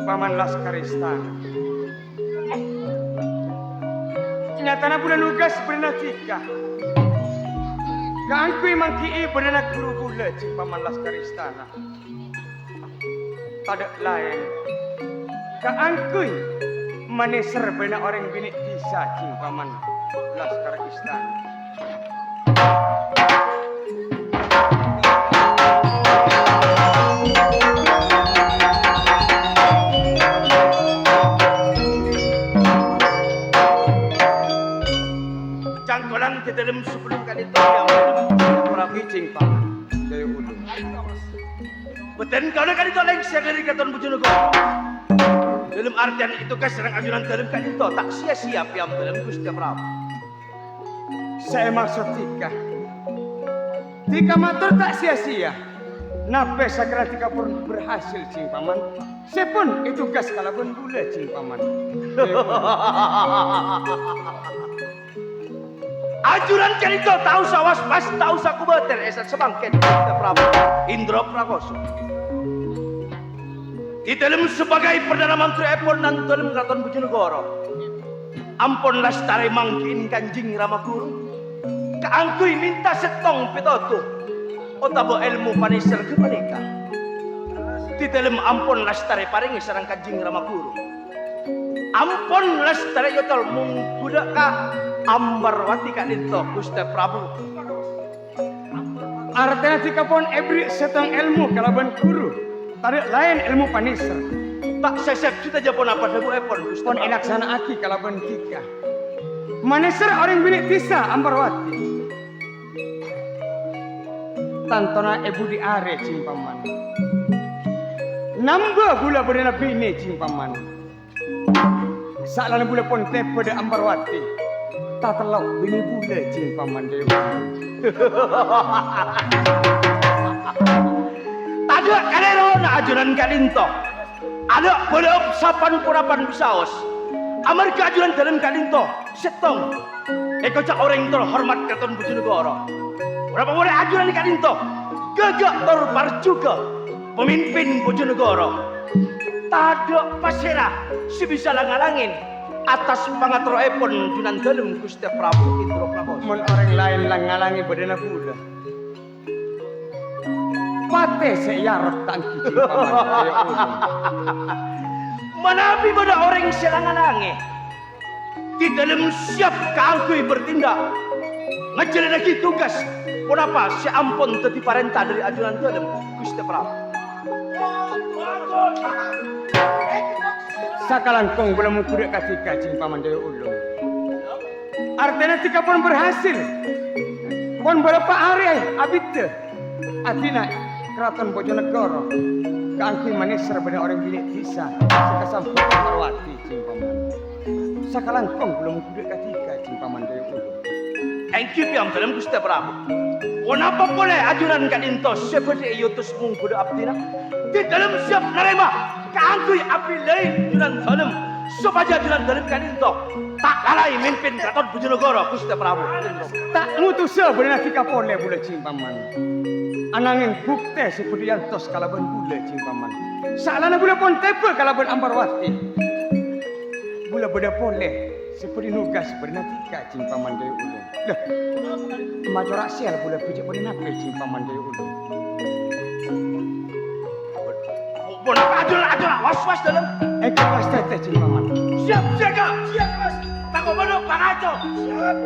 Paman Laskar Istana. Nyatana bulan nugas bernatika. Kaangkui mangkii berenak guru gula cing Paman Laskar Istana. Tadak lain. Kaangkui maneser berenak orang binik bisa cing Paman Laskar Istana. Di dalam sebelum kali itu yang Prabu Cing Paman Jaya Ulung. Beten kau nak kali itu lengser dari Katon Bojonegoro. Dalam artian itu keserang ajunan dalam kali itu tak sia-sia piam dalam Gusti Prabu. Saya maksud tika matur tak sia-sia. Nape sakra tika pun berhasil Cing Paman. Sepun itu gas kalabun gula Cing Paman. Ajuran kali itu tahu sawas pas tahu saku beter esat sebangket Gusti Prabu Indra Prakoso. Di dalam sebagai Perdana Menteri Epon dan dalam Keraton Bojonegoro. Ampun lastare mangkin Kanjeng Ramaguru. Kaangkui minta setong pitoto. Otabo ilmu panisir ke mereka. Di dalam ampun lastare paringi sarang Kanjeng Ramaguru. Ampun lastare yotol mung budak ka Ambarwati Kak Dinto Gusti Prabu. Artinya jika pun ebri setong ilmu kalaban guru, tarik lain ilmu panisir. Tak sesep kita japon apa debu epon Gusti. Pon ilaksana aki kalaban kika. Manisir orang binik tisa Ambarwati. Tantona ebu di are Cing Paman. Nambah gula berdana bini Cing Paman. Saklana bula pon tepe de Ambarwati. Tak telok bini bula Cing Paman Dewa. Tadak kalero na ajunan Kalinto. Ada boleh sapan purapan bisaos. Amar keajunan dalam Kalinto setong. Eko cak orang terhormat Katon Bojonegoro. Berapa boleh ajunan Kalinto? Gagak torpar juga pemimpin Bojonegoro. Tadak pasera si bisa langalangin. Atas pangatro epon junan dalem Gusti Prabu Indra Prakoso. Mun orang lain lang ngalangi bedana pula. Pate seyarep tangki Cing Paman. Manapi beda orang selangalangi. Di dalam siap kaangkui bertindak. Ngejalan lagi tugas. Kenapa si ampun teti parentah dari ajunan dalem Gusti Prabu. Sakalangkong belum kuda katika Cing Paman Jaya Ulung. Artinya tika pun berhasil. Pon berapa hari abite. Artinya Keraton Bojonegoro. Kaangkui manisir benar orang bilik bisa. Sekasampun Ambarwati Cing Paman. Sakalangkong belum kuda katika Cing Paman Jaya Ulung. Engki piam dalam Gusti Prabu. Kenapa boleh ajunan Kadinto seperti yutus mung kuda abdina? Di dalam siap nerima. Kaangkui api lain junan dalam supaya junan dalam Kadinto tak lalai mimpin Keraton Bojonegoro Gusti Prabu. Tak mutus benar tika pole bule Cing Paman. Ananging bukti seperti yang tos kalaban bule Cing Paman. Salana bule pon tepe kalaban Ambarwati. Bule beda pole seperti nugas benar tika Cing Paman Jaya Ulung. Lah, majorak sial bule pijak benar nape Cing Paman Jaya Ulung. Bon ajul was dalam. Was tete Cing Paman. Siap jaga, siap mas. Takut bodoh pangaco. Siap.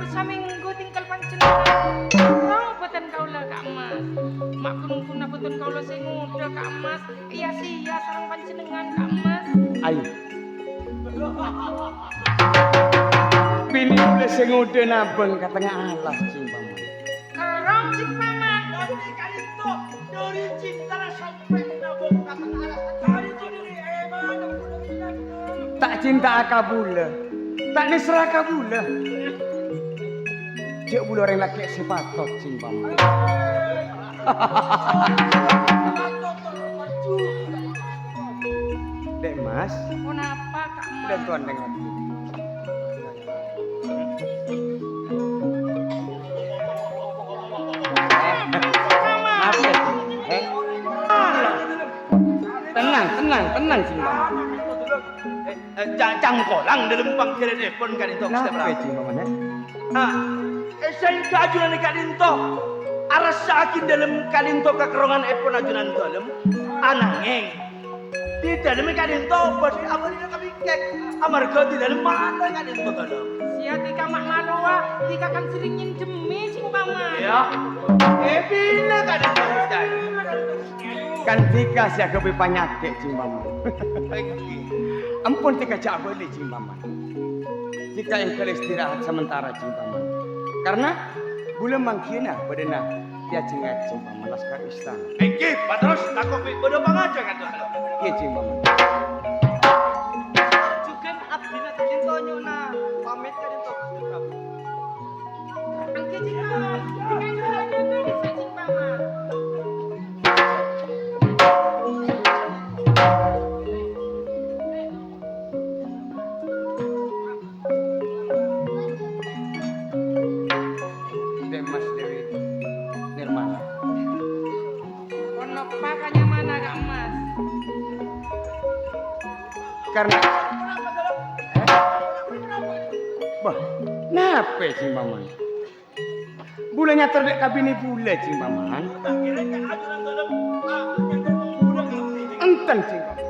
hampir seminggu tinggal panjenengan. Rong boten kaula Kak Mas. Mak pun boten kaula sing muda Kak Mas. Iya sia sareng panjenengan Kak Mas. Ayo. Bini boleh sing udah nabeng katanya Allah cing paman. Kerong cing paman. Dari kalito dari cinta sampai nabung katanya Allah. Dari itu dari eman Tak cinta akabula, tak nisra akabula. Cek bulu orang laki sepatot cing paman. Dek Mas, Kenapa Kak Mas? dan tuan dengar. Apa? Tenang cing paman. Jangan kolang dalam panggilan telepon kalito Kenapa cing paman ya? Saya keajunan kalito. Aras sakin dalam kalito kekerongan epon ajunan dalam anangeng. Di dalam kalito pasti amalnya kami kek. Amarga di dalam mana kalito dalam. Sia tika mak malua, tika kan sering nyendemi cing paman. Ya. Bila kalito sekali. Kan tika sia kepi panyakit cing paman. Ampun tika jak boleh cing paman. Tika yang kali istirahat sementara cing paman. Karena bulan mangkina bedena dia cingat cing paman laskar istana. Engki, patros takut bodoh pangaja kan tuh. Iya cing paman. Juga abdi na kalito nyo na pamit kalito. Angke cing paman, tika yang bisa cing paman. Dek Mas Dewi Nirmala. Kono pakanya mana Kak Mas? Karena bah, napa cing paman? Bulannya terdek kabini bule cing paman. Enten cing paman.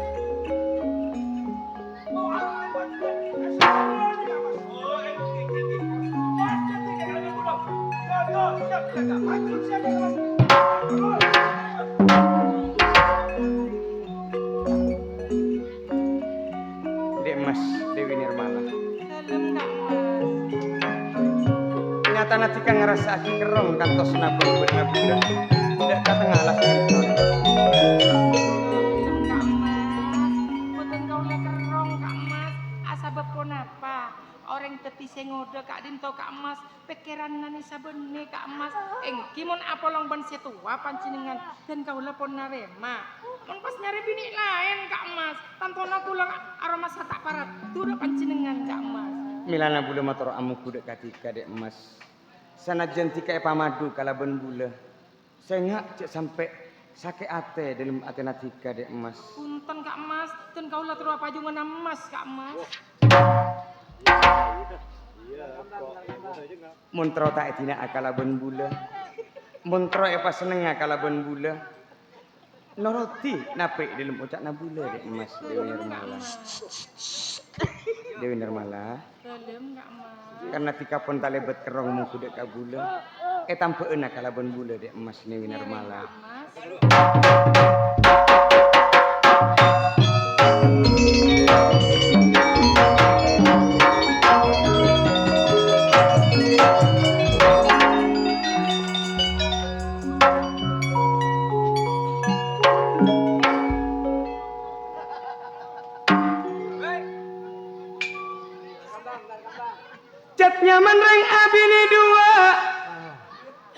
Dek Mas Dewi Nirmala. Dalem Kak Mas. Nyata nanti kan ngerasa aki kerong kantos nabung bener-bener tidak kata ngalas cerita. Dalem Kak Mas. Boten kaula kerong Kak Mas. Asabab kenapa? Orang teti sing ngoda Kak Dinto Kak Mas. Pikiran nani sabene Kak Mas. Engki mon apolong ban setua panjenengan dan kaula pon narema. Mon pas nyari bini lain Kak Mas. Tantona kula aroma satak parat turut panjenengan Kak Mas. Milana bule motor amu kudek katika dek Mas. Sanajan tika pamadu kalaban bule. Saya ngak cek sampai sakit ate dalam ate natika dek Mas. Punten Kak Mas, dan kaulah terus pajungan emas Kak Mas. Montro tak etina akalaban bule. Montro epa seneng akalaban bule. Noroti napik dalam ucap nabule dek Mas Dewi Nirmala. Dewi Nirmala. Dalem Kak Mas. Karena tika pun talebet kerong mu kudek kabule. Tampeun akalaban bule dek Mas Dewi Nirmala. Mas. Cat nyaman reng abini dua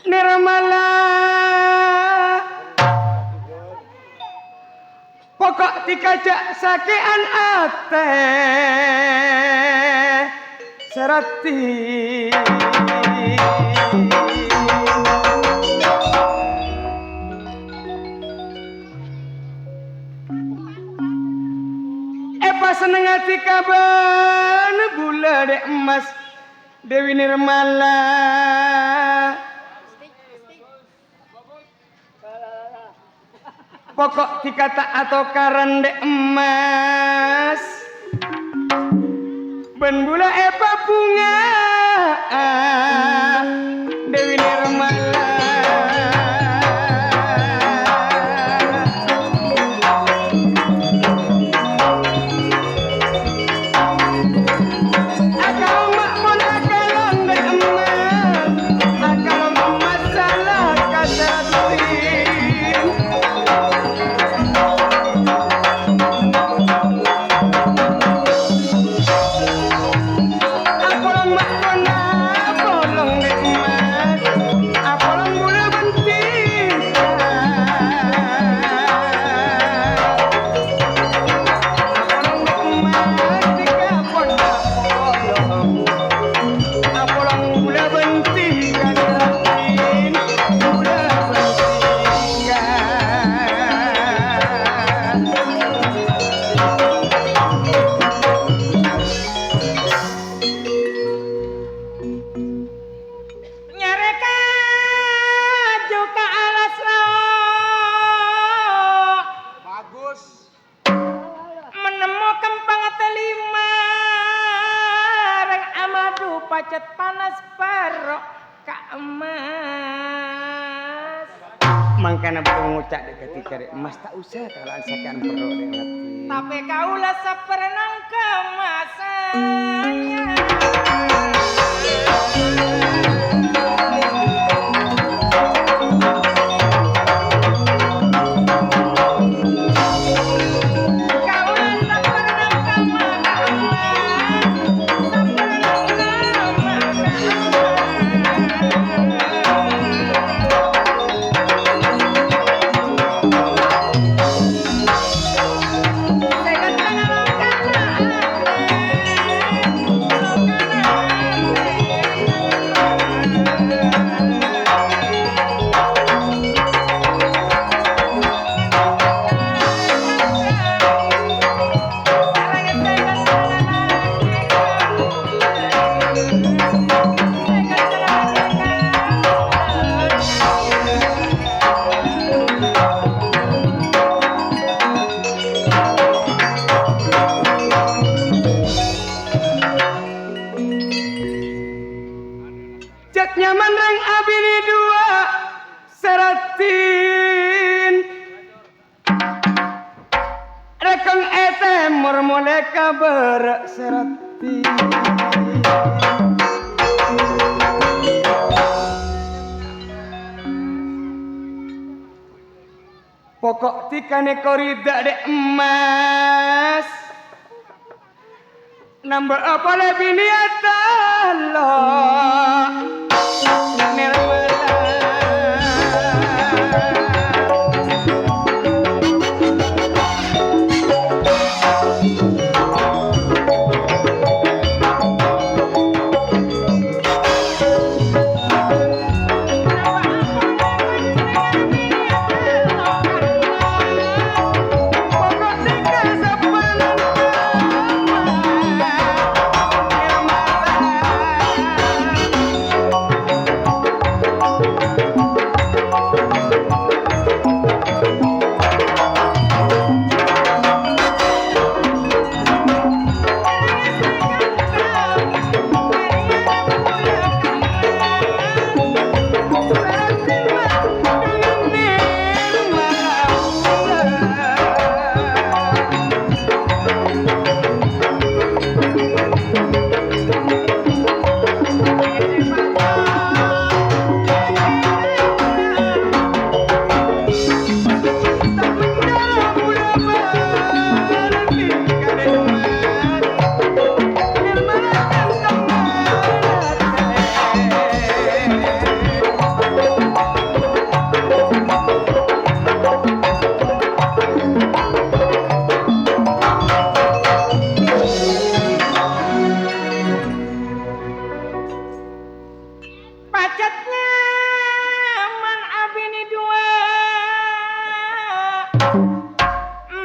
Nirmala. Pokok tikajak sakean ate serati. Epa seneng hati kaban bula dek emas Dewi Nirmala. Pokok dikata atau karan dek emas ben bula epa bunga pacet panas parok Kak Emas. Mangkana belum ngucap dek ketika dek emas tak usah kalau sakan perlu dek hati. Tapi kaulah seperenang kemasannya. Nyaman reng abini dua seratin rekeng ete murmule kabar seratin pokok tikane korida dek emas nambah apa lebih niatan lo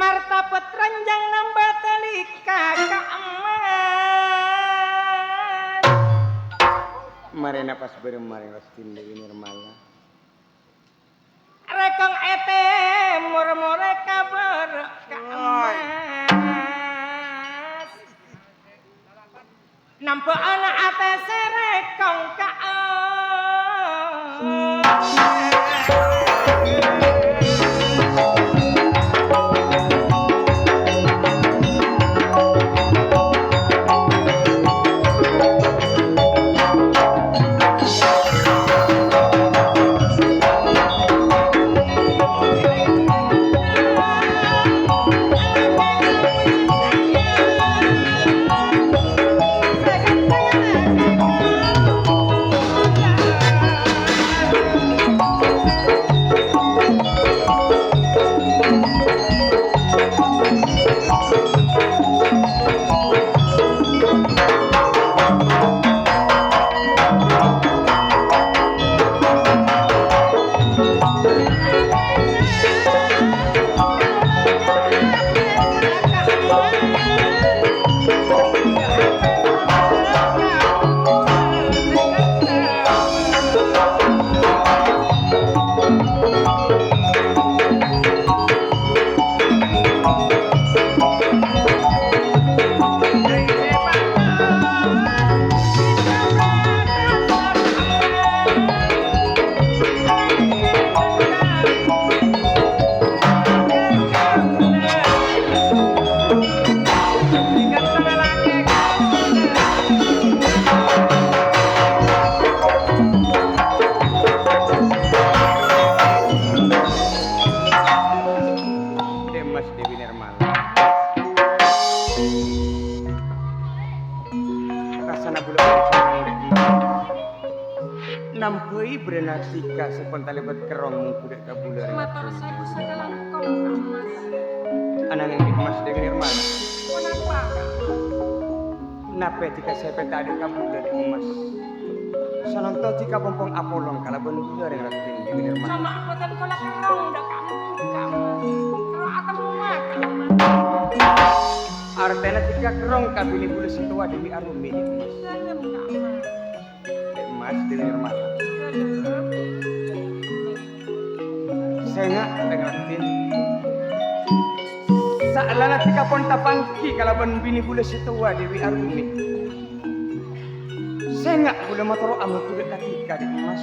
martabat ranjang nambah telika Kak Emas. Mari napas beremari wastin dewi nirmala Rekong ete murmure kabar Kak Emas. Nampak anak ate serekong Kak Emas. Nampoi berenatika sepontan lebat kerong kudet kabular. Matur sewu sakalangkong Kak Mas. Anang yang Mas dengan Irman. Kenapa Kak Mas? Napa tika sepe tadi kabular Mas. Sanonto tika pompong apolong kalaban bular yang ratin dengan Irman. Sama aku dan kola kerong dah Kak Mas. Kalau akan rumah Kak Mas. Artena tika kerong kabini bulu situa demi arumi Mas. Dalam Kak Mas. Mas dengan Irman. Dalam. Sengak dengan ratin. Saalana tika pon tapangki kalaban bini bulu situa dewi arumi. Sengak bulu motoro amu kudet katika di Mas.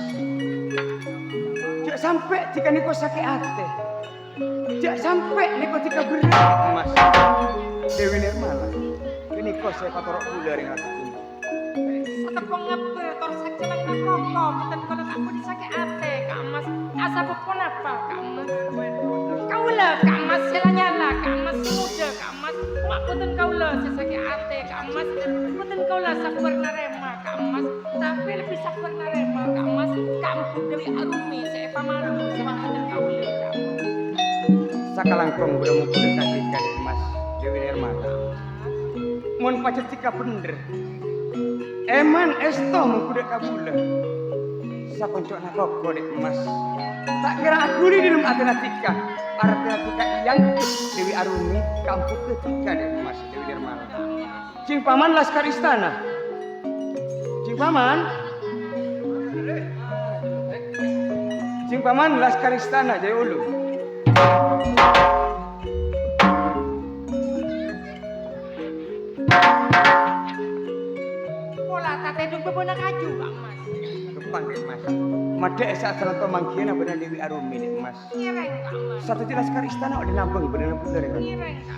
Tidak sampai tika niko sakit hati. Tidak sampai niko tika berat Mas. Dewi Nirmala. Ini kok saya patorok bular yang ratin. Setepung ngebe tor sakjalan ngokok mboten kono aku disake ate Kak Mas. Asa pun apa Kak Mas? Kaula Kak Mas selanyala Kak Mas muda Kak Mas. Mak boten kaula sesake ate Kak Mas. Boten kaula sabar narema Kak Mas. Tapi lebih sabar narema Kak Mas. Kampung Dewi Arumi saya pamaru sama boten kaula Kak Mas. Sakalangkong udah mau kudet katika di Mas. Dewi Nirmala. Mun pacet tika bener. Eman esto mengkudet kabula. Sakoncok nakoko dek Mas. Tak kira aku di dalam Athena tika. Artena tika yang Dewi Arumi kampung ketika dek Mas Dewi Nirmala. Cing paman laskar istana. Cing paman. Cing paman laskar istana Jaya Ulu. Pola tate dung bebona kaju Kak Mas. Depan dek Mas. Madek saat salonto mangkiana benar Dewi Arumi dek Mas. Nyereng Kak Mas. Satu jelas kar istana oleh nabeng benar benar. Nyereng Kak